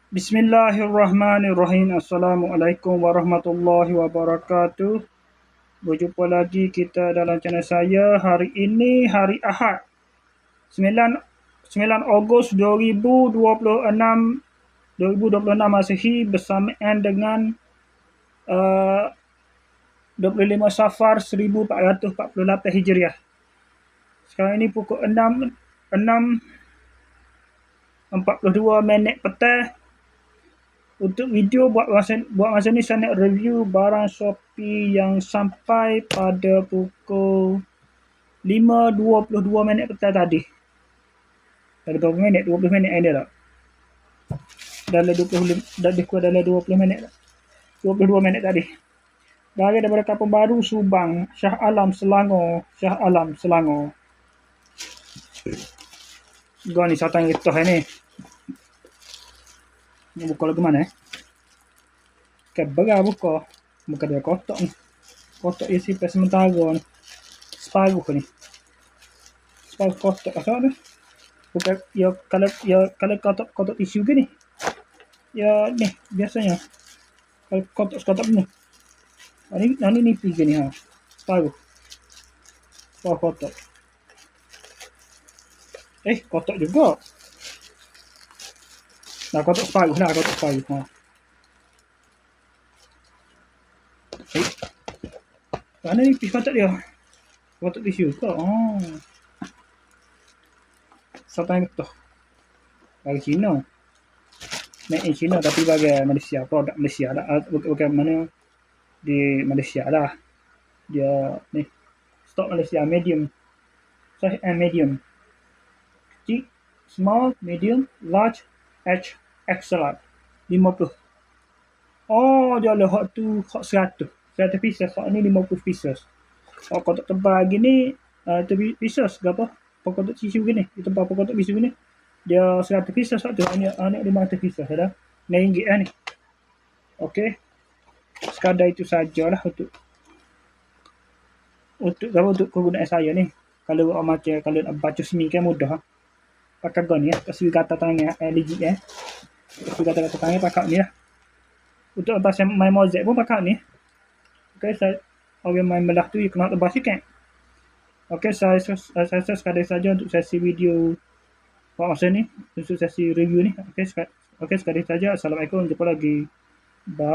Bismillahirrahmanirrahim. Assalamualaikum warahmatullahi wabarakatuh. Berjumpa lagi kita dalam channel saya. Hari ini hari Ahad 9 Ogos 2026 Masihi bersamaan dengan 25 Safar 1448 Hijriah. Sekarang ini pukul 6.42 petang. Untuk video buat masa ni saya nak review barang Shopee yang sampai pada pukul 5.22 petang tadi. Dah berapa minit? 20 minit ada tak? Dalam 20 minit tak? 22 minit tadi. Dari daripada Kampung Baru, Subang, Shah Alam, Selangor. Gua ni satang getah ni. Ni buka lagu mana Keberah buka. Buka dia kotak ni. Kotak isi simpan sementara ni. Separuh ni. Separuh kotak asal ni. Bukan ya kalau kotak tisu ke ni. Ya ni biasanya. Kalau kotak ni. Ni nipis ke ni ha. Separuh. Separuh kotak. Kotak juga. Nah, kotak separuh lah, kotak separuh. Ha. Mana ni pis kotak dia? Kotak tisu ke? Oh. Sampai betul. Dari Cina. Made in China tapi bagi Malaysia. Produk Malaysia lah. Bukan mana di Malaysia lah. Dia ni. Stok Malaysia medium. Size and medium. Kecil, small, medium, large, XL 50. Oh, dia lah hot 100. 100 pieces. Hot ni 50 pieces. Kalau kotak tebal gini, 100 pieces ke apa? Kotak tisu gini. Dia tebal kotak tisu gini. Dia 100 pieces tu. Anak 500 pieces dah. RM9 lah ni. Okey. Sekadar itu sajalah untuk kegunaan saya ni. Kalau macam kalau nak baca semi kan mudah. Pakai gun ni kasih kata tangan legit kasih kata tangan pakai ni lah. Untuk lepas main mozek pun pakai ni. Okey, saya orang main melah tu kena lepas sikit. Okey, saya sekadar saja untuk sesi video buat masa ni, untuk sesi review ni. Okey, sekadar saja. Assalamualaikum, jumpa lagi. Bye.